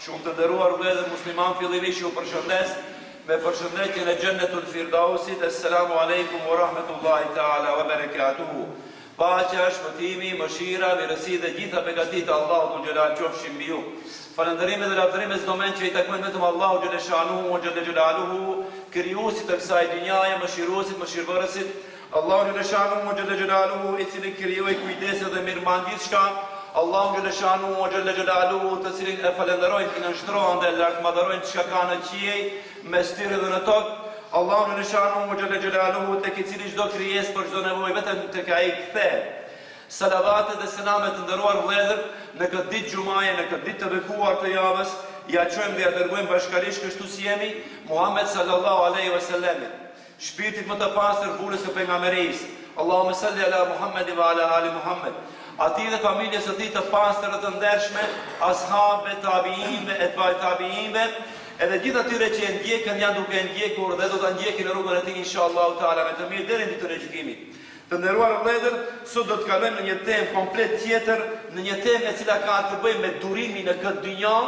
Shumë të nderuar vëllezër musliman, fillimisht ju përshëndes me përshëndetjen e Xhennetul Firdausit. Assalamu alaikum wa rahmatullahi taala wa barakatuhu. Paqja, shpëtimi, mëshira, mirësia dhe gjitha begatitë e Allahut xhelal qofshin mbi ju. Falënderimet dhe lavdërimet çdo men që i takojnë vetëm Allahu xheleshanuhu xhelaluhu, krijuesit të kësaj dynjaje, mëshiruesit, mëshirbërësit. Allahu xheleshanuhu xhelaluhu, i cili krijoi, kujdeset dhe mirëmban gjithçka. Allahu xheleshanuhu xhelaluhu, të cilin e falenderojnë, i nënshtrohen dhe lartmadërojnë çka ka në qiej, mes tyre dhe në tokë. Allahu xheleshanuhu xhelaluhu, tek i cili çdo krijesë për çdo nevojë vetëm tek ai kthehet. Salavatet dhe senamet të nderuar vëllezër, në këtë ditë xumaje, në këtë ditë të bekuar të javës, ja çojmë dhe ja dërgojmë bashkërisht kështu si jemi Muhammed sallallahu alaihi wasallam. Shpirtit më të pastër bulës së pejgamberisë. Allahumma salli ala Muhammad wa ala ali Muhammad. Ati dhe familjes së tij të pastër dhe të ndershme, ashabe, tabiinëve, etba tabiinëve, edhe gjithë atyre që e ndjekën janë duke e ndjekur dhe do ta ndjekin në rrugën e tij inshallah taala me të mirë deri në ditën e gjykimit. Të nderuar vëllezër, sot do të kalojmë në një temë komplet tjetër, në një temë e cila ka të bëjë me durimin në këtë dynjë,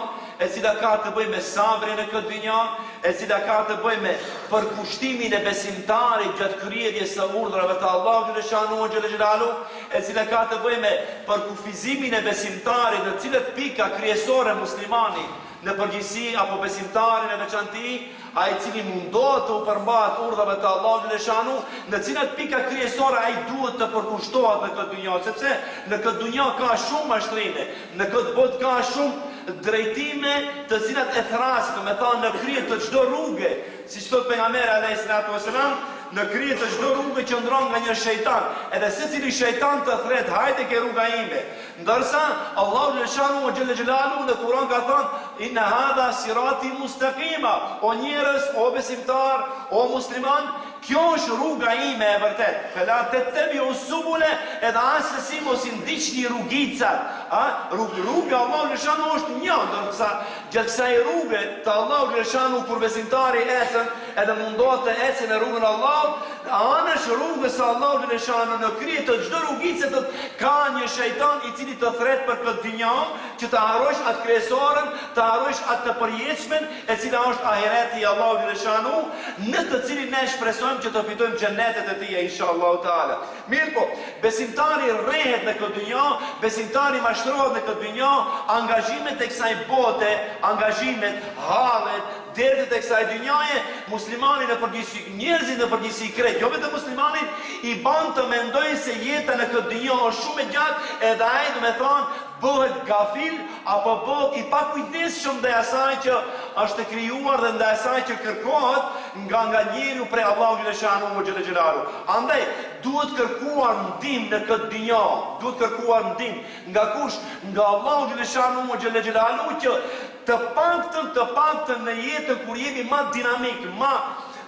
e cila ka të bëjë me sabrin në këtë dynjë, e cila ka të bëjë me përkushtimin e besimtarit gjatë kryerjes së urdhrave të Allahut xhaleshanuhu xhelalu, e cila ka të bëjë me përkufizimin e besimtarit në cilët pika kryesore muslimani në përgjithësi apo besimtarin e veçantë, ai i cili mundohet të u përmbahet urdhave të Allahut xhaleshanuhu, në cilat pika kryesore ai duhet të përkushtohet në këtë dynjë, sepse në këtë dynjë ka shumë mashtrime, në këtë botë ka shumë drejtime të cilat e thrasin, me thënë në krye të çdo rruge, siç thot pejgamberi alayhis salatu wasalam, në krye të çdo rruge qëndron nga një shejtan, edhe secili shejtan të thret, hajde ke rruga ime. Ndërsa Allahu xhaleshanuhu xhelalu në Kur'an ka thënë, inna hadha sirati mustaqima, o njerëz, o besimtar, o musliman, kjo është rruga ime e vërtet. Fela tattabi'u subula, edhe asesi mos i ndiqni rrugicat. Rruga Allahu xhaleshanuhu është një, ndërsa gjatë kësaj rruge të Allahu xhaleshanuhu kur besimtari ecën, edhe mundohet të ecë në rrugën e Allahut, anësh rrugës së Allahu xhaleshanuhu në krye të çdo rrugice ka një shejtan i cili të thret për këtë dynjë, që të harrosh atë krijesorën, të harrosh atë të përjetshmen, e cila është ahireti i Allahu xhaleshanuhu, në të cilin ne shpresojmë që të fitojmë xhenetet e tij inshallah taala. Mirë po, besimtari rrehet në këtë dynjë, besimtari mashtrohet në këtë dynjë, angazhimet e kësaj bote, angazhimet, hallet, derdhet e kësaj dynjaje, muslimanin e përgjithësi, njerëzit në përgjithësi krejt, jo vetëm muslimanin, i ban të mendojnë se jeta në këtë dynjë është shumë e gjatë, edhe ai do të thonë bëhet gafil apo bëhet i pakujdesshëm ndaj asaj që është krijuar dhe ndaj asaj që kërkohet nga njeriu prej Allahu xhaleshanuhu xhelalu. Andaj duhet kërkuar ndihmë në këtë dynjë, duhet kërkuar ndihmë nga kush? Nga Allahu xhaleshanuhu xhelalu, që të paktën në jetën kur jemi më dinamik,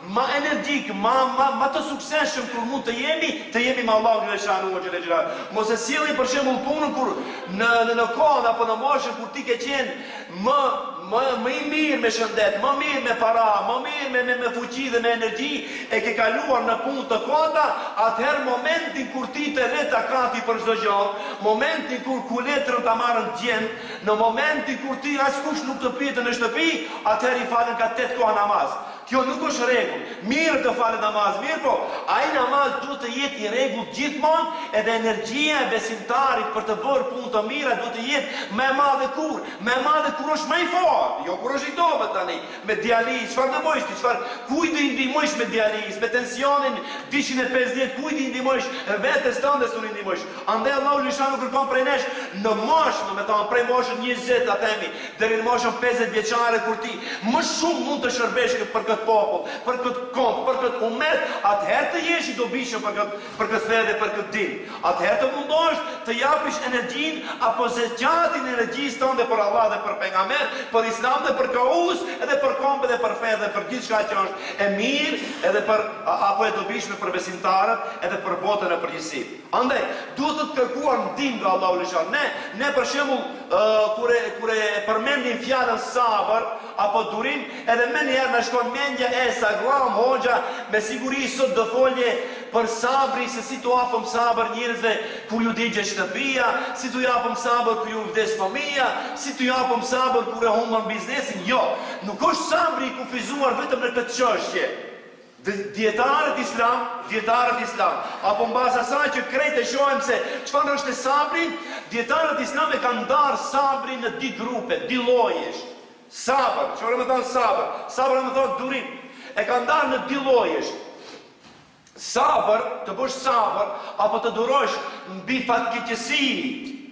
më energjik, më të suksesshëm kur mund të jemi me Allahu xhaleshanuhu xhelalu. Mos e sjellim për shembull punën kur në kohë apo në moshën kur ti ke qenë më i mirë me shëndet, më mirë me para, më mirë me fuqi dhe me energji, e ke kaluar në punë të kota, atëherë momentin kur ti të le takati për çdo gjë, momentin kur kuletrën ta marrën gjend, në momentin kur ti askush nuk të pyetë në shtëpi, atëherë i falen ka 8 kohë namaz. Kjo nuk është rregull. Mirë të falet namaz, mirë po, ai namaz duhet të jetë i rregullt gjithmonë, edhe energjia e besimtarit për të bërë punë të mira duhet të jetë më e madhe kur është më i fortë, jo kur është i dobët tani, me dializë, çfarë do bësh ti, kujt do i ndihmosh me dializë, me tensionin 250, kujt i ndihmosh vetes tënde s'u ndihmosh. Andaj Allahu xhaleshanuhu kërkon prej nesh në moshë, me thënë prej moshës 20 ta themi, deri në moshën 50 vjeçare kur ti më shumë mund të shërbesh për këtë popull, për këtë kom, për këtë umet, atëherë të jesh i dobishëm për këtë fe dhe për këtë din. Atëherë të mundosh të japish energjinë apo zgjatin energjisë tënde për Allah dhe për pejgamber, për Islam dhe për kauz, edhe për kombë dhe për fe dhe për gjithçka që është e mirë, edhe për apo e dobishme për besimtarët, edhe për botën e përgjithësi. Andaj, duhet të kërkuar ndihmë nga Allahu xhaleshanuhu. Ne për shembull kur e përmendim fjalën sabër apo durim, edhe më njëherë na shkon mendja e Sagram Hoxha, me siguri sot do folje për sabri, se si t'u japëm sabër njerëzve kur ju digje shtëpia, si t'u japëm sabër kur ju vdes fëmia, si t'u japëm sabër kur e humbën biznesin. Jo, nuk është sabri i kufizuar vetëm në këtë çështje. Dietarët islam, apo në bazë asaj që krejt e shohim se çfarë është sabri, dietarët islam e kanë ndarë sabrin në di grupe, di llojesh. Sabër, çfarë më thon sabër? Sabër më thon durim. E kanë ndarë në di llojesh. Sabër, të bësh sabër, apo të durosh mbi fatkeqësi,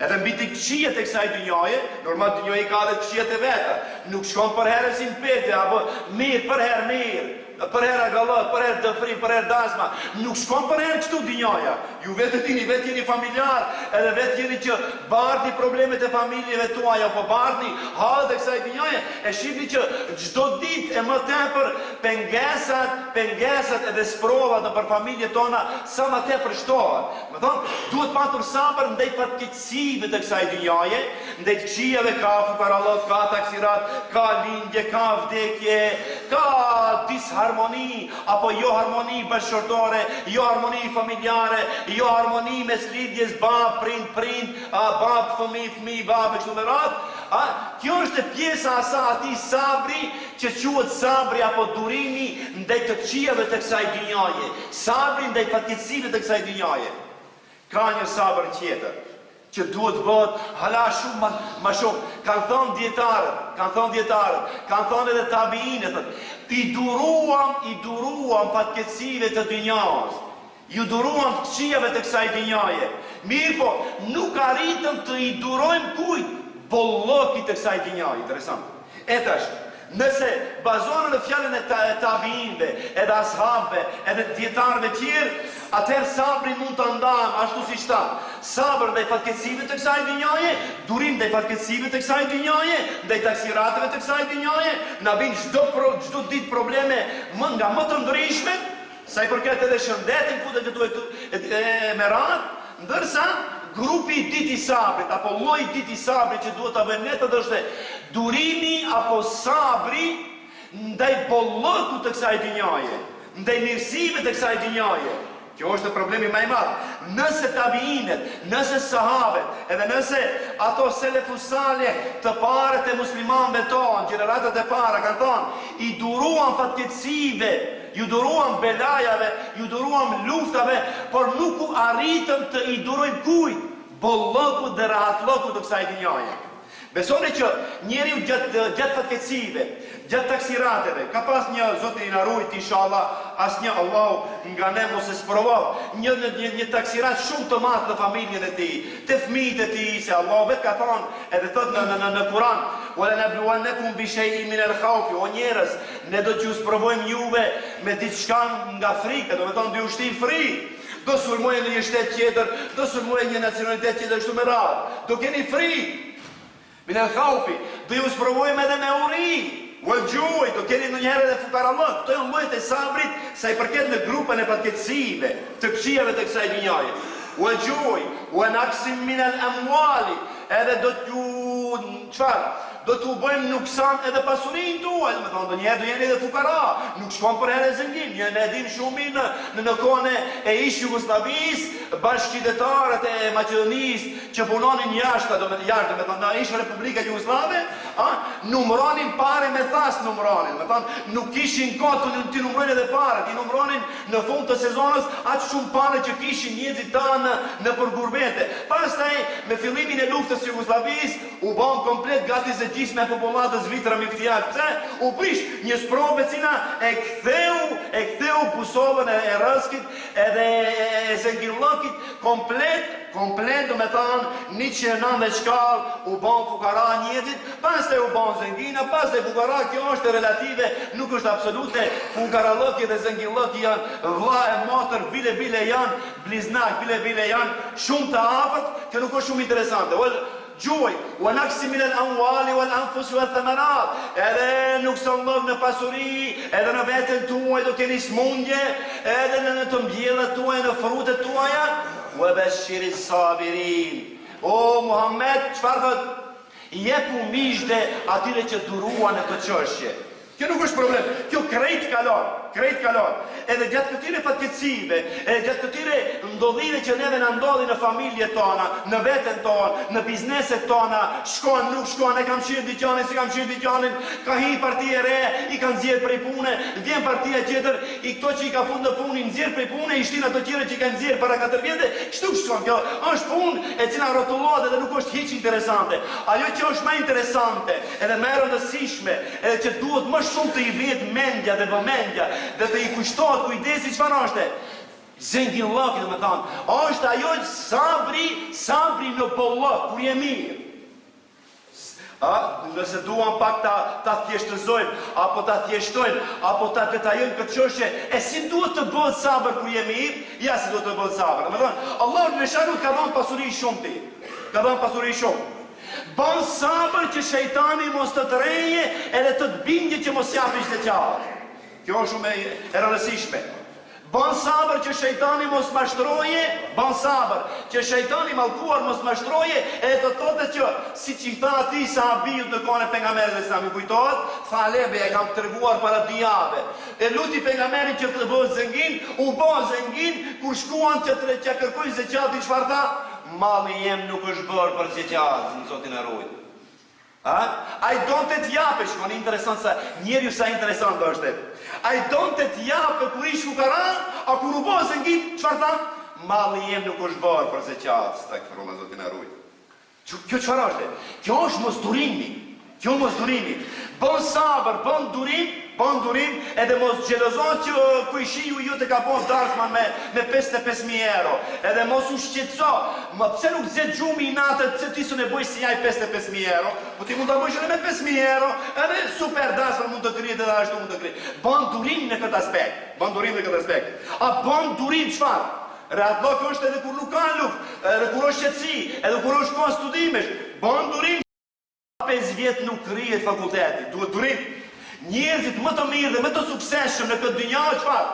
edhe mbi të këqijet e kësaj dynjaje, normal dynjaja ka edhe këqijet e veta. Nuk shkon për herë si në pete, apo mirë për herë mirë. Për herë gallot, për herë dëfrim, për herë dasma, nuk shkon për herë kështu dynjaja. Ju vetë jeni familjar, edhe vetë jeni që bardhi problemet e familjeve tuaja, apo bardhi halët e kësaj dynjaje, e shihni që çdo ditë e më tepër pengesat edhe sprovat nëpër familjet tona sa më tepër shtohen. Më thonë, duhet patur sabër ndaj fatkeqësive të kësaj dynjaje, ndaj këqijave, ka fukarallok, ka taksirat, ka lindje, ka vdekje, ka disharmoni, apo jo harmoni bashkëshortore, jo harmoni familjare, jo harmoni mes lidhjes bab, prind, bab, fëmi, bab e kështu me radhë. Kjo është pjesa atij sabri që quhet sabri apo durimi ndaj të këqijave të kësaj dynjaje, sabri ndaj fatkeqësive të kësaj dynjaje. Ka një sabër tjetër që duhet bëhet hala shumë më shumë. Kanë thonë dietarët, kanë thonë edhe tabiinët, i duruam fatkeqësive të dynjas, ju duruam këqijave të kësaj dynjaje. Mirë po, nuk arritëm të i durojmë kujt? Bollokit të kësaj dynjaje. Interesant. E tash, nëse bazohen në fjalën e tabiinëve, edhe ashabëve, edhe dietarëve tjerë, atëherë sabri mund të ndahem ashtu siç thamë. Sabër ndaj fatkeqësive të kësaj dynjaje, durim ndaj fatkeqësive të kësaj dynjaje, ndaj taksirateve të kësaj dynjaje, na vijnë çdo ditë probleme nga më të ndryshme, sa i përket edhe shëndetit futet këtu me radhë, ndërsa grupi i ditë i sabrit, apo lloji i ditë i sabrit që duhet ta bëjmë ne është durimi apo sabri ndaj bollokut të kësaj dynjaje, ndaj mirësive të kësaj dynjaje. Kjo është problemi më i madh. Nëse tabiinët, nëse sahabët, edhe nëse ato selefus salih të parët e muslimanëve tonë, gjeneratat e para kanë thonë, i duruan fatkeqësive, ju duruam belajave, ju duruam luftave, por nuk u arritëm të i durojmë kujt? Bollokut dhe rahatlokut të kësaj dynjaje. Besoni që njeriu gjatë fatkeqësive, gjatë taksirateve, ka pas një Zoti i na ruajt inshallah, asnjë Allahu nga ne mos e sprovoj, një taksirat shumë të madh në familjen e tij, të fëmijët e tij, se Allahu vetë ka thonë edhe thot në Kur'an, "Wala nabluwannakum bi shay'in min al-khawf", o njerëz, ne do t'ju sprovojmë juve me diçka nga frika, do të thonë dy ushtim frikë. Do sulmojë në një shtet tjetër, do sulmojë një nacionalitet tjetër kështu me radhë. Do keni frikë. Min al-khawfi, do ju sprovojmë edhe me uri, wal ju'i, do keni ndonjëherë edhe fukarallok. Këto janë llojet e sabrit sa i përket në grupën e fatkeqësive, të këqijave të kësaj dynjaje. Wal ju'i, wa naqsim min al-amwali, edhe do t'ju çfarë? Do t'u bëjmë nuksan edhe pasurinë tuaj, do të thonë ndonjëherë do jeni edhe fukara, nuk shkon për herë zëngim. Ne e dim shumë në kohën e ish Jugosllavisë, bashkëqytetarët e Maqedonisë që punonin jashtë, do të thonë në ish Republika Jugoslave, numëronin pare me thas numëronin, do të thonë nuk kishin kohë të numërojnë edhe parët, i numëronin në fund të sezonës atë shumë pare që kishin njerëzit tanë në përgurbete. Pastaj me fillimin e luftës së Jugosllavisë u bën komplet gati me popullatës vitra miftiak, pse? U prish një sprovë cila e ktheu Kosovën e Rrëskit edhe e Zengillokit komplet, do me thonë 190 shkallë u bën fukara njerëzit, pastaj u bën Zengina, pastaj fukara. Kjo është relative, nuk është absolute. Fukaralloki dhe Zengilloki janë vlla e motër, bile janë bliznak, bile janë shumë të afërt, që nuk është shumë interesante. Gjuaj, wa naqsim min al-amwali wal-anfus wath-thamarat. Edhe nuk sallov në pasuri, edhe në veten tuaj do keni smundje, edhe në të mbjellat tuaja, në frutet tuaja. Wa bashshiri s-sabirin. O Muhammed, çfarë thot? Jepu mishde atyre që duruan në këtë çështje. Kjo nuk është problem. Kjo krejt kalon. krejt kalon. Edhe gjatë këtyre fatkeqësive, gjatë këtyre ndodhive që neve na ndodhin në familjet tona, në veten tonë, në bizneset tona, shkon, nuk shkon, e kam shirë dyqanin, si kam shirë dyqanin, ka hi partia e re, i kanë nxjerr prej pune, vjen partia tjetër, i këto që i ka fund në punë, i nxjerr prej pune, i shtin ato tjera që i kanë nxjerr para 4 vjetë, kështu shkon. Kjo është punë e cila rrotullohet dhe nuk është hiç interesante. Ajo që është më interesante, edhe më e rëndësishme, edhe që duhet më shumë të i vjet mendja dhe vëmendja, dhe të i kushtohet kujdesi çfarë është? Zengillaki, domethënë, është ajo sabri në bollok, kur je mirë. Nëse duan pak ta thjeshtëzojmë, apo ta thjeshtojmë, apo ta detajojmë këtë çështje, e si duhet të bëhet sabër kur je mirë? Ja si duhet të bëhet sabër. Domethënë, Allahu në shanu ka dhënë pasuri shumë ti. Ka dhënë pasuri shumë. Bën sabër që shejtani mos të tërheje edhe të bindje që mos japish të qartë. Kjo është shumë e rëndësishme. Bën sabër që shejtani mos mashtroje, bën sabër që shejtani mallkuar mos mashtroje, edhe të thotë që siç i tha atij sahabiut në kohën e pejgamberit sa më kujtohet, tha Alebe e kam treguar para 2 javë. E luti pejgamberin që të bëhet zengin, u bë zengin kur shkuan që kërkoi zeqatin, çfarë tha? Malli jem nuk është bërë për zeqat, në Zotin e ruaj. Ai donte të japësh, më intereson se njeriu sa interesant është. Ai donte të japë kur ish fukara, a kur u bë zengin, çfarë tha? Malli jem nuk është bërë për zeqat, stakfirullah Zotin e ruaj. Kjo çfarë është? Kjo është mosdurimi. Kjo mosdurimi. Bën sabër, bën durim, edhe mos xhelozon që kujshiu ju të ka bën darkman me 55.000 euro. Edhe mos u shqetëso. Ma pse nuk zet gjumi i natë, pse ti s'u nevoj si jaj 55.000 euro? Po ti mund ta bësh edhe me 5.000 euro, edhe super dasma mund të krijet edhe ashtu mund të krijet. Bën durim në këtë aspekt. Bën durim në këtë aspekt. A bën durim çfarë? Rahatllok është edhe kur nuk ka luftë, edhe kur është qetësi, edhe kur është kohë studimesh. Bën durim. 5 vjet nuk krijet fakulteti, duhet durim. Njerëzit më të mirë dhe më të suksesshëm në këtë dynjë çfarë?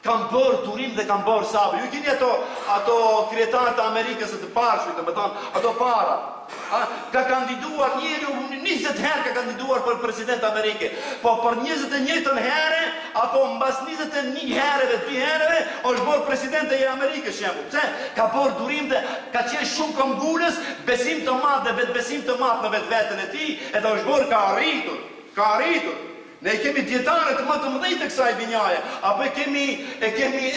Kanë bërë durim dhe kanë bërë sabër. Ju keni ato kryetarët e Amerikës së të parshme, domethënë ato para. Ka kandiduar njeriu 20 herë ka kandiduar për president Amerike. Po për 21 herë apo mbas 21 herëve, 2 herëve është bërë presidente e Amerikës shembull. Pse? Ka bërë durim dhe ka qenë shumë këmbgulës, besim të madh dhe vetbesim të madh në vetveten e tij, edhe është bërë ka arritur. Ne kemi dietarët më të mëdhenj të kësaj binjaje, apo e kemi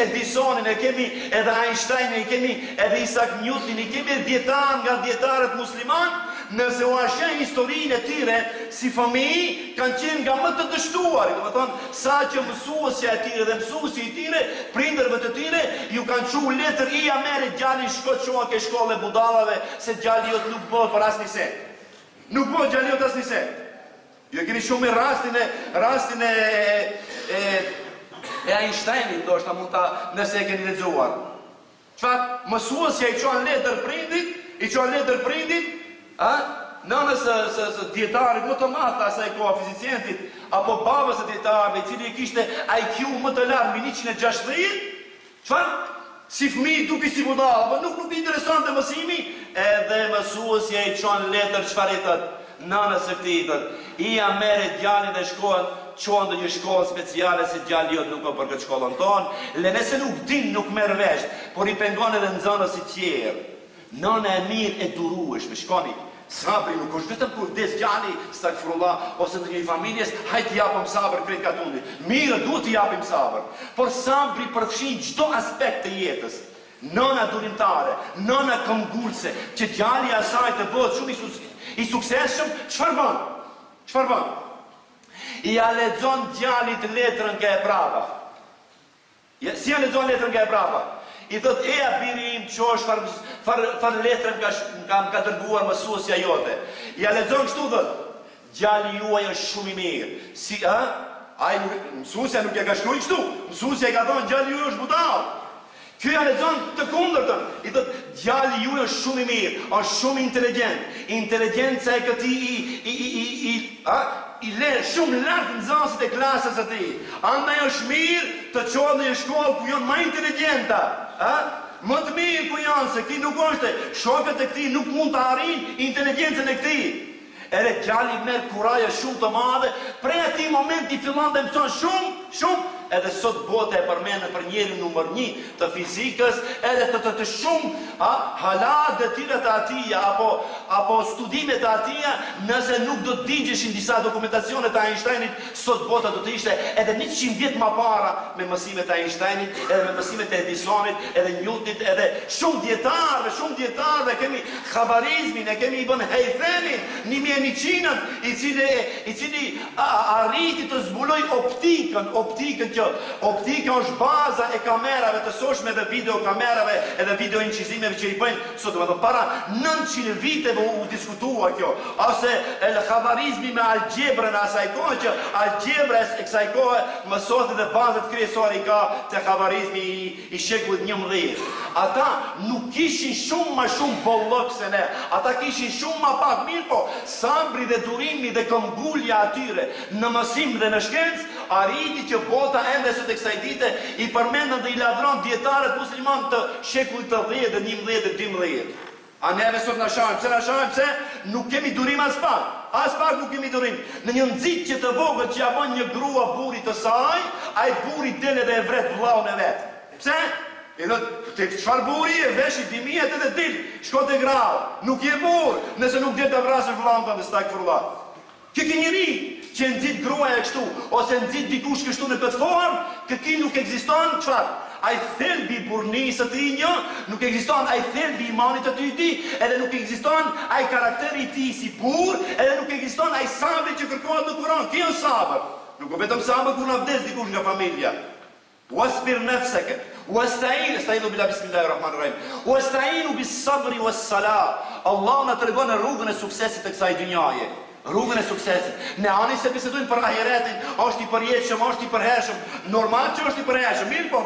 Edisonin, e kemi edhe Einsteinin, e kemi edhe Isaac Newtonin, e kemi dietar nga dietarët musliman, nëse u sheh historinë e tyre si fëmijë kanë qenë nga më të dështuar, domethënë sa që mësuesja e tyre dhe mësuesi i tyre, prindërve të tyre ju kanë thënë letër i merret djalin shkoçoa ke shkollë budallave se djali jot nuk bëhet për asnjë se. Nuk bëhet djali jot asnjë se. Ju keni shumë rastin e Einsteinit, ndoshta mund ta nëse e keni lexuar. Çfarë? Mësuesja i çon letër prindit, nënës së dietarit më të madh të asaj kohe fizicientit, apo babës së dietarit, i cili kishte IQ më të lartë mbi 160, çfarë? Si fëmijë duke si budall, apo nuk i interesonte mësimi, edhe mësuesja i çon letër çfarë i thotë? Nënës së këtij thotë, "Ija merret djalin dhe çon në një shkollë speciale se djali jot nuk ka për këtë shkollën tonë, le nëse nuk din nuk merr vesh, por i pengon edhe nxënës i tjerë. Nëna e mirë e durueshme, shkoni. Sabri nuk është vetëm kur vdes djali, stakfirullah, ose në një familjes, hajt japim sabër krejt katundit. Mirë, duhet të japim sabër, por sabri përfshin çdo aspekt të jetës. Nëna durimtare, nëna këmbgulse, që djali i asaj të bëhet shumë i suksesshëm, çfarë bën? I ja lexon djalit letrën nga e prapa. Si ja lexon letrën nga e prapa? I thot, biri im, qosh farë letrën ka dërguar mësuesja jote. Ja lexon kështu thot, djali juaj është shumë i mirë. Mësuesja nuk ja ka shkruar kështu, mësuesja i ka thonë djali juaj është budall. Ky ja lexon të kundërtën, i thot, djali juaj është shumë i mirë, është shumë inteligjent. Inteligjenca e këtij i lërë shumë lartë nxënësit e klasës së tij. Andaj është mirë të çohet në një shkollë ku janë më inteligjenta, më të mirë ku janë, se këtij nuk është, shokët e këtij nuk mund të arrijnë inteligjencën e këtij. Edhe djali merr kuraje shumë të madhe, prej atij momenti fillon të mëson shumë, edhe sot bota e përmenë për njeri numër 1 të fizikës, edhe të shumë halat dhe tira të atia, apo studimet të atia, nëse nuk do të digjeshin disa dokumentacione të Einsteinit, sot bota do të ishte edhe 100 vjet më para me mësimet të Einsteinit, edhe me mësimet e Edisonit, edhe Newtonit, edhe shumë djetarve, kemi Khabarizmin, e kemi Ibn Haythamin, 1100-ën, i cili arriti të zbuloj optikën që optika është baza e kamerave të sotshme dhe videokamerave edhe video incizimeve që i bëjnë sot, domethënë para 900 viteve u diskutua kjo, ose el Khabarizmi me algebrën e asaj kohe, që algebra e kësaj kohe mësohet dhe bazat kryesore i ka te Khabarizmi i shekullit 11. Ata nuk kishin shumë më shumë bollok se ne, ata kishin shumë më pak, mirë po, sabri dhe durimi dhe këmbgulja atyre në mësim dhe në shkencë arriti që bota ende sot e kësaj dite i përmendën dhe i ladron dietarët musliman të shekullit të 10 dhe 11 dhe 12. A neve sot na shohim, pse na shohim, pse nuk kemi durim as pak nuk kemi durim. Në një nxitje të vogël që ja bën një grua burrit të saj, ai burri del edhe e vret vllaun e vet. Pse? Te çfarë buri e veshi dimiet edhe dil, shkon te grau, nuk je burr, nëse nuk del të vrasësh vllaun tënd stak furllat. Kë njeri që nxit gruaja kështu, ose nxit dikush kështu në këtë formë, kë nuk ekziston, çfarë? Ai thelbi i burrnisë të një, nuk ekziston ai thelbi i imanit të ty, edhe nuk ekziston ai karakteri i tij si burr, edhe nuk ekziston ai sabri që kërkohet në Kur'an. Kjo është sabër. Nuk vetëm sabër kur na vdes dikush nga familja. Wasbir nafsaka wasta'inu billahi bismillahirrahmanirrahim. Wasta'inu bis-sabri was-salah. Allah na tregon rrugën e suksesit të kësaj dynjaje. Rrugën e suksesit. Ne ani se bisedojmë për ahiretin, është i përjetshëm, është i përhershëm. Normal që është i përhershëm, mirë po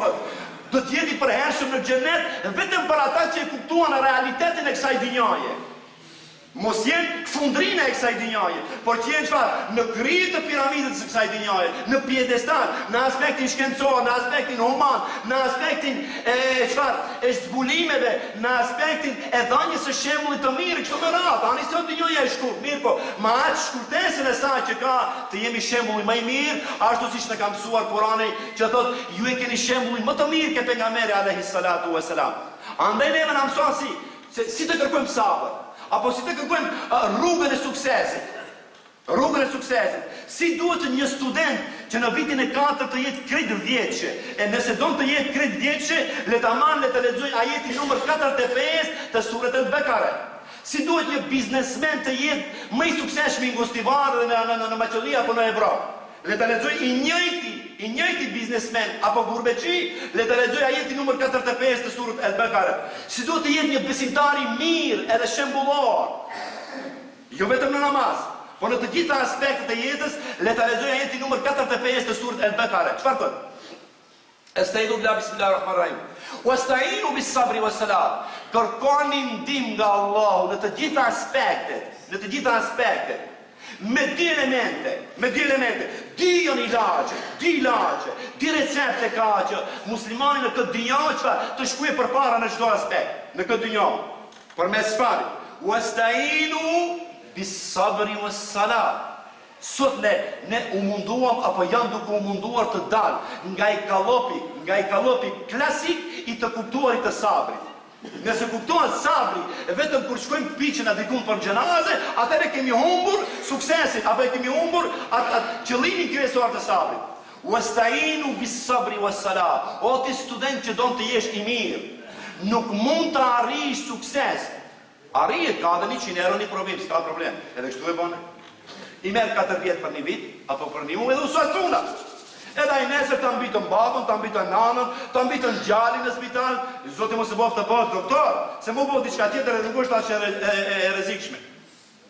do të jetë i përhershëm në xhenet vetëm për ata që e kuptuan realitetin e kësaj dynjaje. Mos jenë fundrinë e kësaj dynjaje, por që jenë çfarë? Në krye të piramidës së kësaj dynjaje, në piedestal, në aspektin shkencor, në aspektin human, në aspektin e zbulimeve, në aspektin e dhënies së shembullit të mirë, kështu me radhë. Ani sot dynjaja e shkurt, mirë po, me atë shkurtesën e saj që ka të jemi shembulli më i mirë, ashtu siç na ka mësuar Kurani, që thotë ju e keni shembullin më të mirë ke pejgamberi alayhi salatu wasalam. Andaj neve na mëson si të kërkojmë sabër. Apo si të kërkojmë rrugën e suksesit. Rrugën e suksesit. Si duhet një student që në vitin e 4 të jetë krejt vjeçë, e nëse don të jetë krejt vjeçë, le ta lexoj ajetin numër 45 të suret Al-Bekare. Si duhet një biznesmen të jetë më i suksesshëm në Gostivar në Maqedoni apo në Evropë. Le ta lexoj i njëjti biznesmen apo gurbeçi, le ta lexoj ajetin numër 45 të surës Al-Bekare. Si duhet të jetë një besimtar i mirë edhe shembullor. Jo vetëm në namaz, por në të gjitha aspektet e jetës, le ta lexoj ajetin numër 45 të surës Al-Bekare. Çfarë thotë? Estaizu billahi bismillahirrahmanirrahim. Wasta'inu bis-sabri was-salah. Kërkoni ndihmë nga Allahu në të gjitha aspektet. Me di elemente, di ilaqe, di recepte ka që muslimani në këtë dynjë të shkruaj përpara në çdo aspekt, në këtë dynjë. Përmes çfarë? Wasta'inu bis-sabri was-salah. Sot ne u munduam apo janë duke u munduar të dal nga i kallopi klasik i të kuptuarit të sabrit. Nëse kuptohet sabri vetëm kur shkojmë piqen a dikun për xhenaze, atëherë kemi humbur suksesin, apo kemi humbur atë qëllimin kryesor të sabrit. Wasta'inu bis-sabri was-salah. O ti student që don të jesh i mirë, nuk mund të arrish sukses. Arrihet ka edhe 100 euro një provim, s'ka problem. Edhe kështu e bën. I merr 4 vjet për një vit apo për një muaj edhe usa stuna. Edhe ai nesër ta mbitën babën, ta mbitën nanën, ta mbitën djalin në spital, zoti mos e bëf të bëhet doktor, se më bëu diçka tjetër edhe nuk është as e rrezikshme.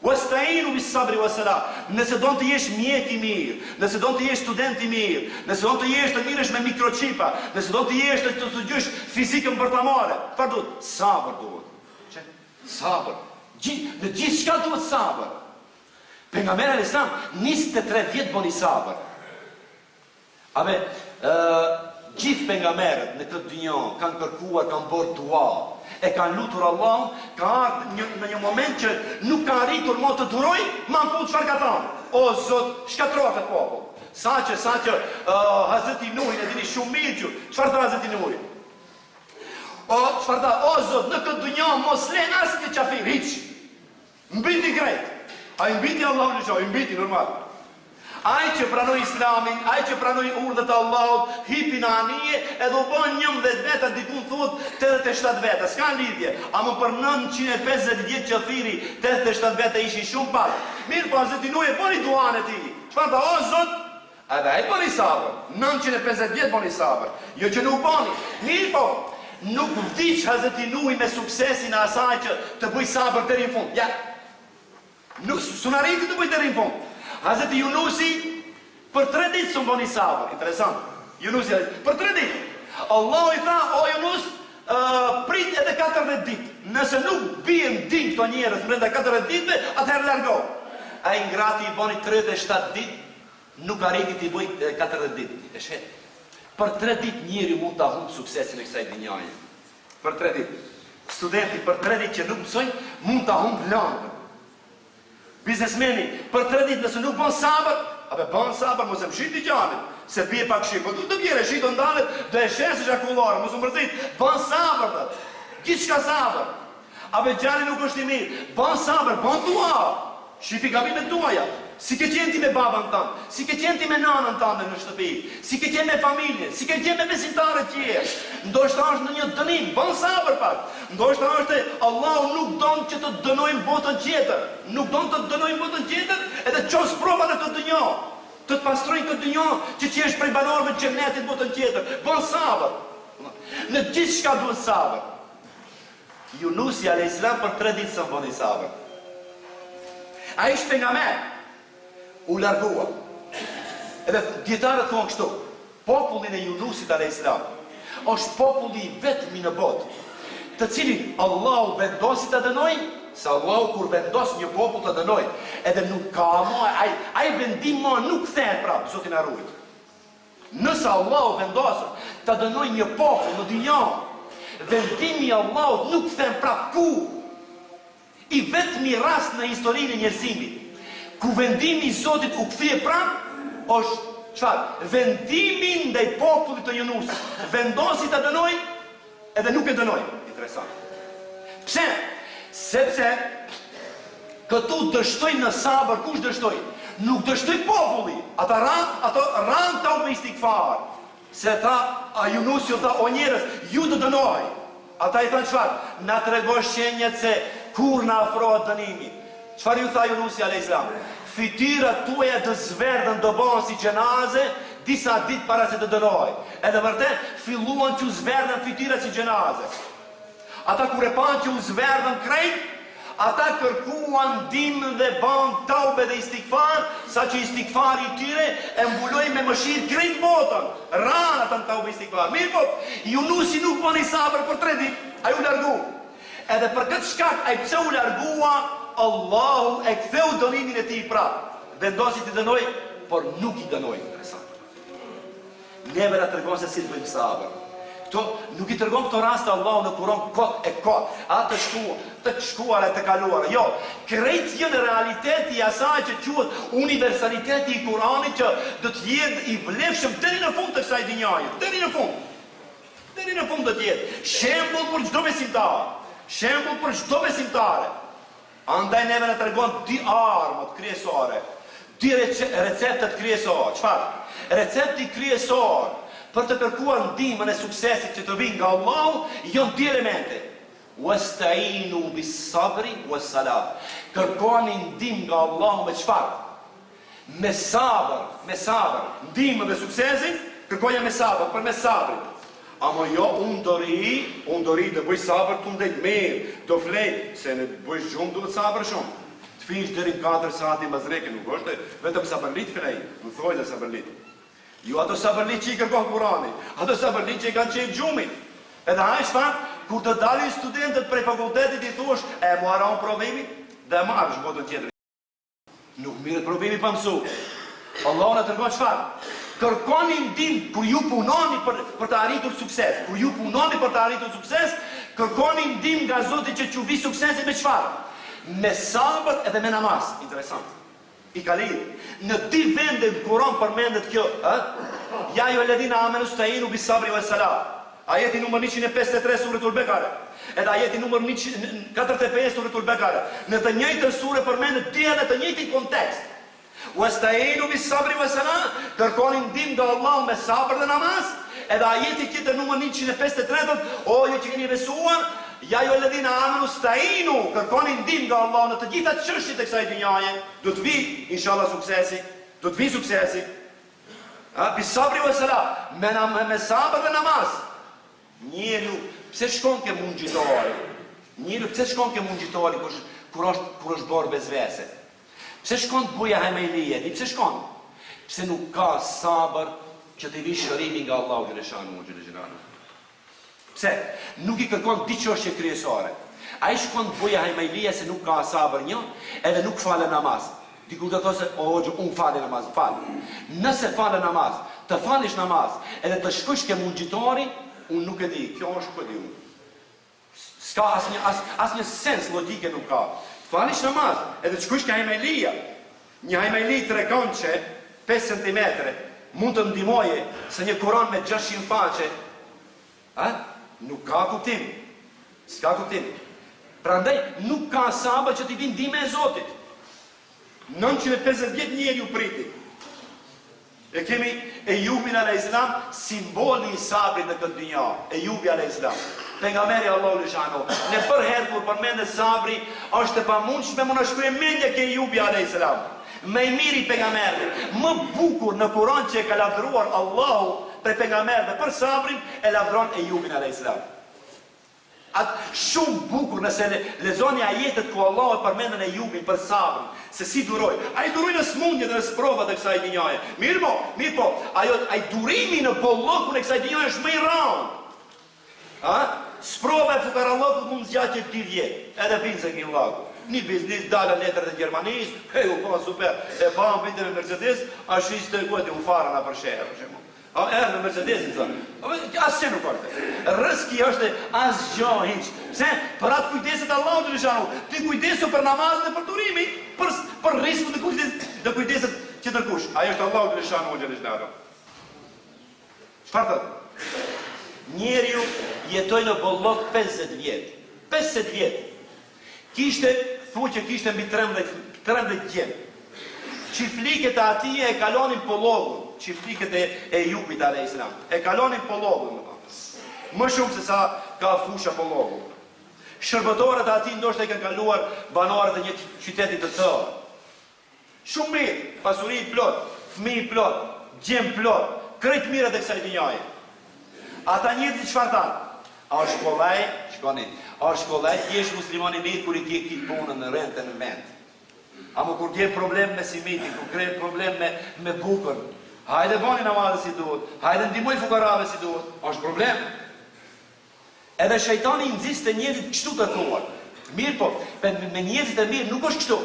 Wasta'inu bis-sabri was-salah. Nëse don të jesh mjek i mirë, nëse don të jesh student i mirë, nëse don të jesh të mirësh me mikrochipa, nëse don të jesh të studiosh fizikën bërtamore, çfarë duhet? Sabër duhet. Sabër. Në gjithçka duhet sabër. Pejgamberi alayhis salam 23 vjet boni sabër. Ave, gjithë pejgamberët në këtë dynjë kanë kërkuar, kanë bërë dua, e kanë lutur Allah, ka në një moment që nuk ka arritur më të duroj, ma në punë çfarë ka thënë? O Zot, shkatrohet popull. Sa që Hazreti Nuhin e dini shumë mirë që, çfarë tha Hazreti Nuhi? Çfarë tha? O Zot, në këtë dunjë mos lën asnjë qafir, hiç. Mbiti krejt. Ai mbiti Allahu në gjë, mbiti normal. Ai që pranoi Islamin, ai që pranoi urdhët e Allahut, hipi në anije edhe u bën 11 veta, dikun thot 87 veta, s'ka lidhje. Ama për 950 vjet qafiri, 87 veta ishin shumë pak. Mirë, po Hazreti Nuhi bëri duan e tij. Çfarë tha? O Zot, edhe ai bëri sabër. 950 vjet bëri sabër. Jo që nuk bëni. Mirë, po nuk vdiq Hazreti Nuhi me suksesin e asaj që të bëj sabër deri në fund. Ja. Nuk sunariti të bëj deri në fund. Hazreti Yunusi për 3 ditë s'u bëni sabër. Interesant. Yunusi për 3 ditë. Allah i tha, o Yunus, prit edhe 40 ditë. Nëse nuk bien din këto njerëz brenda 40 ditëve, atëherë largo. Ai ngrati i bëni 37 ditë, nuk arriti të bëj 40 ditë. E shet. Për 3 ditë njeri mund ta humb suksesin e kësaj dhunjaje. Për 3 ditë. Studenti për 3 ditë që nuk mësojnë, mund ta humb lëndën. Biznesmeni, për 3 ditë nëse nuk bën sabër, apo bën sabër, mos e mshit dëgjanin, se bie pak shik, po do bjerë shit do ndalet, do e shes ejakullore, mos u mërzit, bën sabër tat. Gjithçka sabër. Apo gjali nuk është i mirë, bën sabër, bën dua. Shifi gabimet tuaja. Si ke qenë ti me babën tënd, si ke qenë ti me nanën tënde në shtëpi, si ke qenë me familjen, si ke qenë me besimtarët tjerë. Ndoshta është në një dënim, bën sabër pak. Ndoshta është Allahu nuk don që të dënojmë botën tjetër. Nuk don të dënojmë botën tjetër, edhe ços prova në këtë dunjë. Të të pastrojnë këtë dunjë që ti je prej banorëve të xhenetit botën tjetër. Bën sabër. Në gjithçka duhet sabër. Yunusi alayhis salam për 3 ditë s'u bëni sabër. Ai ishte pejgamber. U largua. Edhe dietarët thonë kështu, popullin e Yunusit alayhis salam është populli vetëm në botë, të cilin Allahu vendosi ta dënoj, se Allahu kur vendos një popull ta dënoj, edhe nuk ka më ai vendim më nuk kthehet prapë, Zoti na ruaj. Nëse Allahu vendos ta dënoj një popull në dynjë, vendimi i Allahut nuk kthen prapë kurrë. I vetmi rast në historinë e njerëzimit ku vendimi i Zotit u kthye prapë është çfarë? Vendimi ndaj popullit të Yunusit. Vendosi ta dënoj edhe nuk e dënoj. Interesant. Pse? Sepse këtu dështoj në sabër, kush dështoj? Nuk dështoj populli. Ato ran ta u istikfar. Se tha a Yunusi tha o njerëz, ju do dënoj. Ata i thanë çfarë? Na tregosh shenjat se kur na afrohet dënimi. Çfarë ju tha Yunusi alayhis salam? Fytyrat tuaja të zverdhen do bëhen si xhenaze disa ditë para se të dënohej. Edhe vërtet filluan që u zverdhen fytyrat si xhenaze. Ata kur e pan që u zverdhen krejt, ata kërkuan ndihmë dhe bën taube dhe istikfar, saqë istikfari i tyre e mbuloi me mëshirë krejt botën. Ran ata taube istikfar. Mirë po, Yunusi nuk bëni sabër për 3 ditë, ai u largu. Edhe për këtë shkak ai pse u largua, Allahu e ktheu dënimin e tij prapë. Vendosi të dënoj, por nuk i dënoi. Interesant. Neve na tregon se si të bëjmë sabër. Këto nuk i tregon këto raste Allahu në Kur'an kot e kot. Atë të shkuara e të kaluara. Jo, krejt janë realiteti i asaj që quhet universaliteti i Kur'anit që do të jetë i vlefshëm deri në fund të kësaj dhunjaje, deri në fund. Deri në fund do të jetë shembull për çdo besimtar. Shembull për çdo besimtare. Andaj neve në tregon 2 armët kryesore, 2 receptet kryesore. Çfarë? Recepti kryesor për të kërkuar ndihmën e suksesit që të vinë nga Allahu janë 2 elemente. Wasta'inu bis-sabri was-salat. Kërkoni ndihmë nga Allahu me çfarë? Me sabër, ndihmën dhe suksesin, kërkoja me sabër, për me sabrit. Amo jo, unë dori të bëj sabër të ndek mirë, do flej, se në bëj gjumë duhet sabër shumë. Të fish deri 4 sati mazreke, nuk është, vetëm sabërlit flej, në thoj dhe sabërlit. Jo ato sabërlit që i kërkohë Kurani, ato sabërlit që i kanë qenë gjumit. Edhe hajë shfar, kur të dalin studentët prej fakultetit i thush, e mu haron provimi, dhe marrë shbotën tjetër. Nuk mirët provimi pa mësu. Allah në tërgoj qëfar? Kërkoni ndihmë kur ju punoni për të arritur sukses. Kur ju punoni për të arritur sukses, kërkoni ndihmë nga Zoti që vi suksesin me çfarë? Me sabër edhe me namaz. Interesant. I ka lidh. Në 2 vende në Kur'an përmendet kjo, Ja ju alladhina amanu sta'inu bis sabri was salah. Ajeti numër 153 suratul Bekare. Edhe ajeti numër 145 suratul Bekare. Në të njëjtën sure përmendet dy herë në të njëjtin kontekst. Wasta'inu bis sabri was salah, kërkoni ndihmë nga Allahu me sabër dhe namaz. Edhe ajeti tjetër numër 153, o ju që keni besuar, Ja ju alladhina amanu sta'inu, kërkoni ndihmë nga Allahu në të gjitha çështjet e kësaj dynjaje. Do të vi inshallah suksesi, do të vi suksesi. Bis sabri was salah, me sabër dhe namaz. Njeriu pse shkon ke mungjitori? Njeriu pse shkon ke mungjitori kur është bërë bezvese? Pse shkon të buja hajmejlije? Di pse shkon? Pse nuk ka sabër që të vi shërimi nga Allahu xhaleshanu. Pse? Nuk I kërkon di çështje kryesore. Ai shkon të buja hajmejlije se nuk ka sabër një, edhe nuk falë namaz. Dikur do të thosë, o hoxha, unë falë namaz, falë. Nëse falë namaz, të falish namaz, edhe të shkosh ke mungjitori, unë nuk e di, kjo është këtë di unë. S'ka asnjë sens logike nuk ka. Falish namaz, edhe të shkosh ke hajmejlija. Një hajmejli tregon që 5 cm mund të ndihmoje se një Kur'an me 600 faqe, nuk ka kuptim. S'ka kuptim. Prandaj nuk ka sabër që t'i vinë ndihma e Zotit. 950 vjet njeriu priti. E kemi Ejubin alayhiselam, simboli I sabrit në këtë dynjë. Ejubi alayhiselam, pejgamberi Allahu xhano. Në për herë kur përmendet sabri, është e pamundshme më na shkruaj mendja ke Ejubi alayhiselam. Më I miri pejgamberi, më bukur në Kur'an që e ka lavdëruar Allahu për pejgamberin për sabrin, e lavdëron Ejubin alayhiselam. Atë shumë bukur nëse lexoni ajetet ku Allahu e përmend Ejubin për sabrin, se si duroi. Ai duroi në smundje dhe në sprovat e kësaj dynjaje. Mirë po, ai durimi në bollokun e kësaj dynjaje është më I rrallë. Sprova e fukarallokut mund zgjatje 2 vjet, edhe vinë se killaku. Një biznis dalën letrat e Gjermanisë, u po super, e pa vitë me Mercedes, ashtu ishte gojë u fara na për shehë, për shembull. Erë me Mercedesin thonë. Asgjë nuk korte. Rreski është asgjë hiç. Pse? Për atë kujdeset Allahu xhaleshanu. Ti kujdesu për namazin dhe për durimin, për rrezikun e kujdeset që dërkush. Ajo është Allahu xhaleshanu. Çfarë thotë? Njeriu jetoi në bollok 50 vjet. 50 vjet. Kishte mbi 13 vjet. Çiftliket e atij e kalonin pollogun. Çiftliket e Ejubit alayhiselam. E kalonin pollogun. Më shumë se sa ka fusha pollogu. Shërbëtorët e atij ndoshta I kanë kaluar banorët e një qyteti të tërë. Shumë mirë, pasuri I plot, fëmijë plot, gjem plot, krejt mirët e kësaj dynjaje. Ata njerëzit çfarë thanë? A shkollaj, shkoni. A shkollaj, ti je musliman I mirë kur I ke këtë punën në rente në vend. Amo kur ke problem me simitin, kur ke problem me bukën, hajde bani namazë si duhet, hajde ndihmoj fukarave si duhet, është problem. Edhe shejtani I nxiste njerëzit kështu të thuar. Mirë po, me njerëzit e mirë nuk është kështu.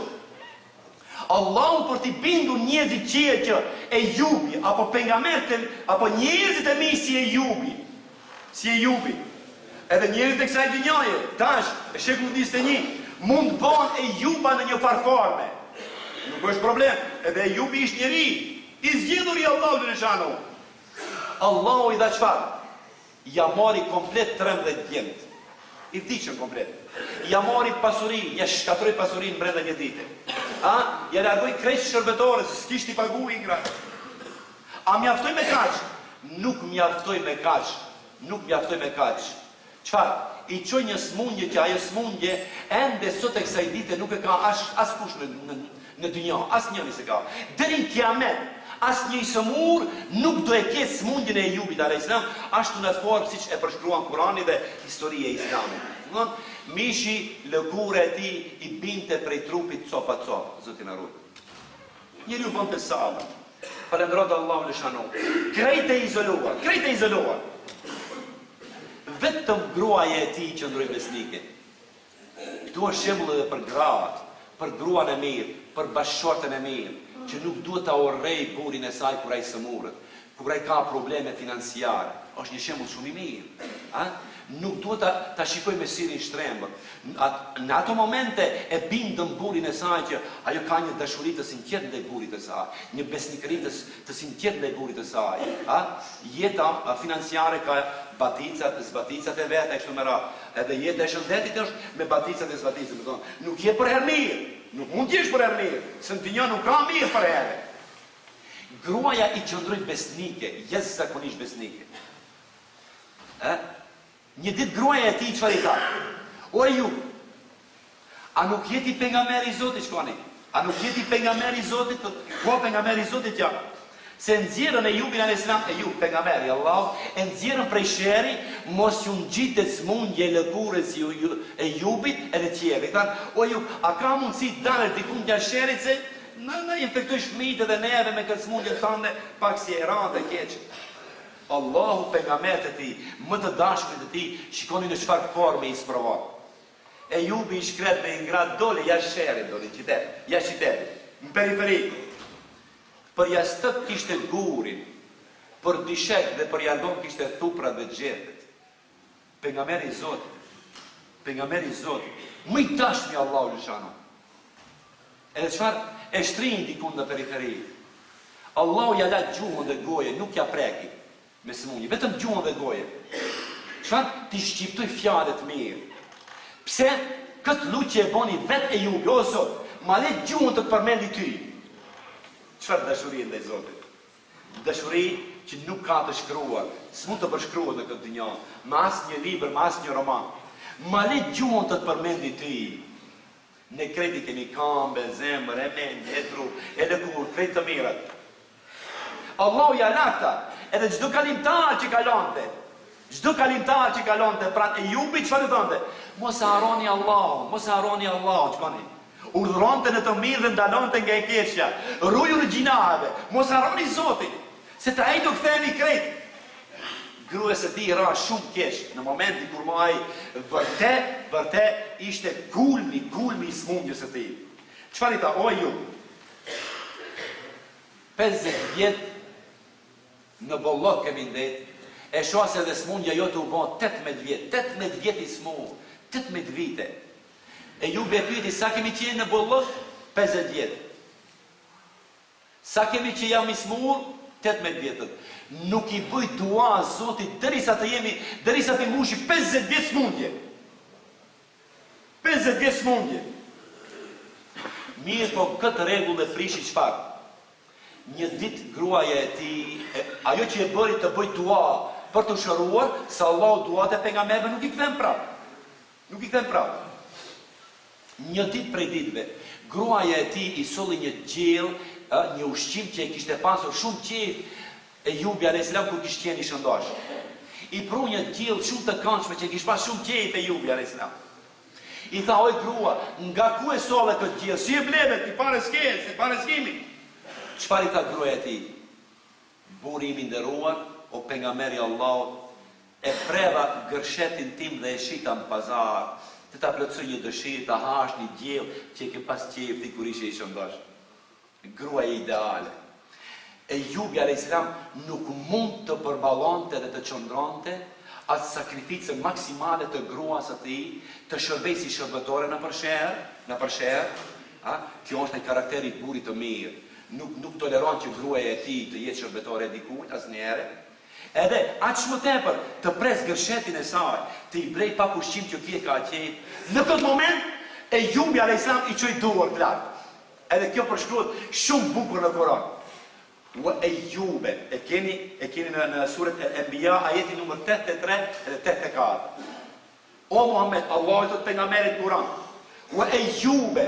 Allahu për t'i bindur njerëzit që Ejubi, apo pejgamberët, apo njerëzit e mirë si Ejubi, edhe njerëzit e kësaj dynjaje, tash, e shekulli 21, mund bëhen Ejuba në një farforme. Nuk është problem, edhe Ejubi ishte njeri, I zgjedhur I Allahu xhaleshanu. Allahu I dha çfarë? Ja mori komplet 13 vjet. I vdiqën komplet. Ja mori pasurinë, ja shkatroi pasurinë brenda një dite. Ja largoi krejt shërbëtorës, s'kishte I paguaj gra. A mjaftoi me kaq? Nuk mjaftoi me kaq. Çfarë? I çoi një smundje që ajo smundje ende sot e kësaj dite nuk e ka askush në dynjë, asnjëri se ka. Deri në kiamet, asnjë sëmur nuk do e ketë smundjen e Ejubit alayhiselam, ashtu në formë siç e përshkruan Kurani dhe historia e Islamit. Mishi lëkure e tij I binte prej trupit copa, Zoti na ruaj. Njeriu bënte sabër. Falendrohet Allahu xhaleshanu. Krejt e izoluar. Vetëm gruaja e tij që ndroi besnike. Këtu është shembull edhe për gratë, për gruan e mirë, për bashkëshorten e mirë, që nuk duhet ta urrej burin e saj kur ai sëmurët, kur ai ka probleme financiare. Është një shembull shumë I mirë. Nuk duhet ta shikoj me syrin shtrembër. Në ato momente e bindën burin e saj që ajo ka një dashuri të sinqertë ndaj burit të saj, një besnikëri të sinqertë ndaj burit të saj. Jeta financiare ka baticat, zbaticat e veta e kështu me radhë. Edhe jeta e shëndetit është me baticat e zbaticat. Nuk je për herë mirë, nuk mund t'jesh për herë mirë, se në të një nuk ka mirë për herë. Gruaja i qëndroj besnike, jashtëzakonisht besnike. Një ditë gruaja e tij çfarë i tha? O Ejub, a nuk jeti pejgamberi i Zotit shkoni? A nuk jeti pejgamberi i Zotit? Po pejgamberi i Zotit ja. Se nxjerrën Ejubin alayhis salam, Ejub pejgamberi Allah, e nxjerrën prej sheri, mos ju ngjitet smundje lëkurës si Ejubit edhe tjerë. Than, o Ejub, a ka mundësi të dalë diku nga sheri se në infektoj fëmijët edhe neve me këtë smundje tande pak si e rande keq. Allahu pejgamberët e tij, më të dashurit e tij, shikoni në çfarë forme i sprovon. Ejubi i shkret me ingrat dole jashtë sherit, dole jashtë qytetit, në periferi. Për jastët kishte gurin, për dishek dhe për jardon kishte thuprat dhe gjetet. Pejgamberi i Zotit, më i dashmi Allahu lëshano. Edhe çfarë e shtrin dikun në periferi. Allahu ja la gjuhën dhe goje, nuk ja preki me smundje, vetëm gjuhën dhe goje. Çfarë ti shqiptoj fjalët mirë. Pse këtë luqje e boni vetë Ejubi, o Zot, ma le gjuhën të të përmendi ty. Çfarë dashuri ndaj Zotit? Dashuri që nuk ka të shkruar, s'mund të përshkruhet në këtë dynjë, me asnjë libër, me asnjë roman. Ma le gjuhën të të përmendi ty. Ne kreti kemi kambe, zemër, emend, etru, edhe kur, krejt të mirat. Allahu ja lakta, edhe çdo kalimtar që kalonte, pra Ejubi çfarë thonte? Mos harroni Allahun, çkoni. Urdhëronte në të mirë dhe ndalonte nga e keqja. Rujuni gjinave, mos harroni Zotin, se të ai do ktheheni krejt. Gruas e tij ra shumë keq në momentin kur ai vërtet ishte kulmi i smundjes së tij. Çfarë i tha? O Ejub, 50 vjet në bollok kemi ndet, e shoh se dhe smundja jote u bën 18 vjet, 18 vjet i smur, 18 vite. Ejubi e pyeti, sa kemi qenë në bollok? 50 vjet. Sa kemi që jam i smur? 18 vjetët. Nuk i bëj dua Zotit derisa të mbushi 50 vjet smundje. 50 vjet smundje. Mirë, po këtë rregull e prishi çfarë? Një ditë gruaja e tij, ajo që e bëri të bëj dua për të shëruar, se Allahu duat e pejgamberëve nuk i kthen prap. Një ditë prej ditëve, gruaja e tij i solli një gjell, një ushqim që e kishte pasur shumë qejf Ejubi alayhis salam kur kishte qenë i shëndosh. I pru një gjell shumë të këndshme që e kishte pas shumë qejf Ejubi alayhis salam. I tha, oj grua, nga ku e solle këtë gjell? Si e bledet, i pare s'ke, se pare s'kemi. Çfarë i tha gruaja e tij? Buri im i nderuar, o pejgamberi Allahut, e preva gërshetin tim dhe e shita në pazar, të ta plotësoj një dëshirë, ta hash një gjell që e ke pas qejf ti kur ishe i shëndosh. Gruaja ideale. Ejubi alayhis salam nuk mund të përballonte dhe të çndronte atë sakrificën maksimale të gruas së tij, të shërbejë si shërbëtore në përsherë, kjo është një karakteri i burit të mirë. Nuk toleron që gruaja e tij të jetë shërbëtore e dikujt asnjëherë. Edhe aq më tepër të pres gërshetin e saj, të i blej pa ushqim që kje ka qejf. Në këtë moment Ejubi alayhis salam i çoi duart lart. Edhe kjo përshkruhet shumë bukur në Kur'an. Wa Ejube, e keni në suret e Enbiya, ajeti numër 83 dhe 84. O Muhammed, Allah i thot pejgamberit Kur'an, wa Ejube,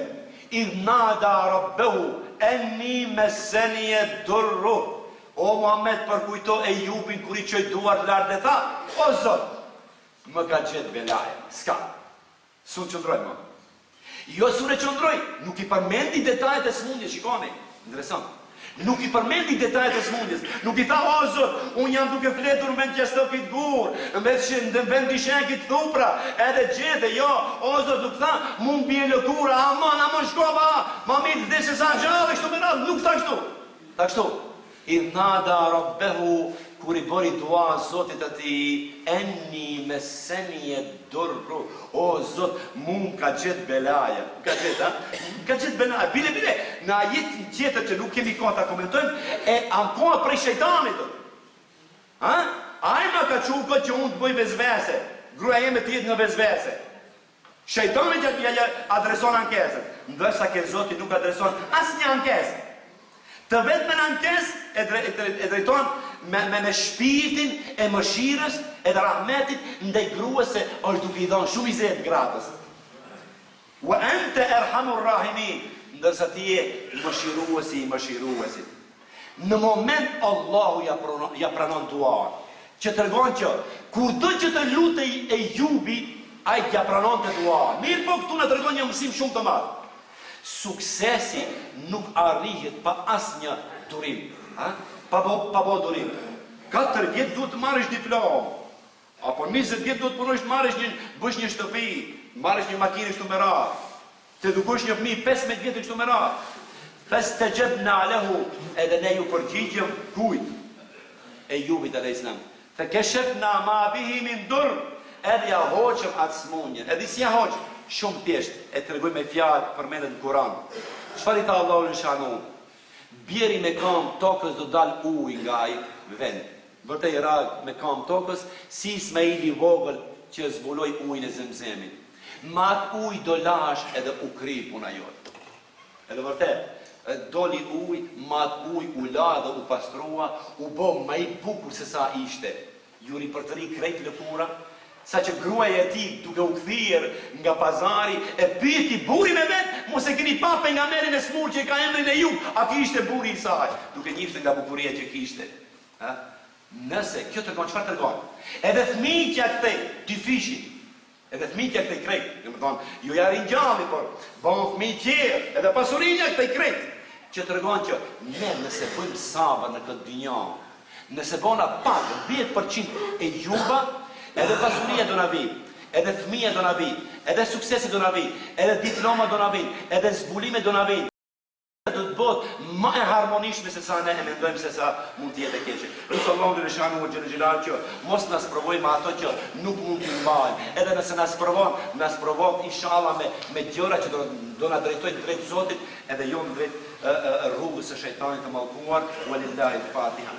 idh nada rabbehu, enni meseni e durru. O Muhammed, përkujto Ejubin kur i çoi duart lart dhe tha, o Zot, më ka gjetë belaja, s'ka. Su qëndroj më. Jo sure qëndroj, nuk i përmendi detajet e smundjes, shikoni, interesant. Nuk i përmendi detajet e smundjes, nuk i tha, o Zot, unë jam duke fletur me në qestëpit gur, me në vend dishekit thupra, edhe gjete, jo, o Zot, nuk tha, mund bje lëkura, amon shkova, ma mirë dhe se sa gjallë, kështu me radhë, nuk tha kështu. idh nada rabbehu, kur I bëri dua Zotit atij, enni meseni e durru, o Zot, mu ka gjet belaja. Ka gjet belaja. Bile, në ajetin tjetër që nuk kemi kohë ta komentojmë, ankohet prej shejtanit. Ai ma ka çuar që unë të bëj vezvese. Gruaja jeme të jetë në vezvese. Shejtani ja adreson ankesën, ndërsa ke Zoti nuk adreson asnjë ankesë. Të vetëm në ankesë e drejton me shpirtin e mëshirës e të rahmetit ndaj gruas se është duke I dhënë shumë I zet gratës. Wa anta arhamur rahimin, ndërsa ti je mëshiruesi I mëshiruesit. Në moment Allahu ja pranon duan, që tregon që kurdo që të lutej Ejubi, ai ja pranon të duan. Mirë po këtu na tregon një mësim shumë të madh. Suksesi nuk arrihet pa asnjë durim. Pa bo durim. 4 vjet duhet të marrësh diplomë. Apo 20 vjet duhet të punosh të marrësh bësh një shtëpi, marrësh një makinë kështu me radhë. Të edukosh një fëmijë 15 vjet kështu me radhë. Fastajabna lahu, edhe ne ju përgjigjëm kujt? Ejubit alayhis salam. Fakashafna ma bihi min dur, edhe ja hoqëm atë smunjën. Edhe si ja hoqëm? Shumë thjesht, e tregoj me fjalë përmendet në Kur'an. Çfarë I tha Allahu në shanu? Bjeri me kam tokës do dal ujë nga ai vend. Vërtet I ra me kam tokës si Ismaili vogël që zbuloi ujin e Zemzemit. Me atë ujë do lash edhe u kri puna jote. Edhe vërtet, doli ujë, me atë ujë u la dhe u pastrua, u bë më I bukur se sa ishte. Juri për të ri krejt lëkura, sa që gruaja e tij duke u kthyer nga pazari e pyeti burrin e vet, mos e keni pa pejgamberin e smur që ka emrin e Jub, a ky ishte burri I saj, duke njihte nga bukuria që kishte. Nëse kjo tregon çfarë tregon? Edhe fëmijët që kthej dy fishin, edhe fëmijët që kthej krejt, domethënë ju ja ringjalli, por bon fëmijë tjerë, edhe pasurinë kthej krejt, që tregon që ne nëse bëjmë sabër në këtë dynjë, nëse bëna pak 10% e Juba, edhe pasuria do na vi, edhe fëmia do na vi, edhe suksesi do na vi, edhe diploma do na vi, edhe zbulime do na vi. Do të bëhet më e harmonishme se sa ne e mendojmë se sa mund të jetë e keqe. Lutë Allahun dhe shanu xhelal që mos na sprovojë me ato që nuk mund të mbajmë. Edhe nëse na sprovon inshallah me gjëra që do na drejtojnë drejt Zotit, edhe jo drejt rrugës së shejtanit të mallkuar. Walillahi al-Fatiha.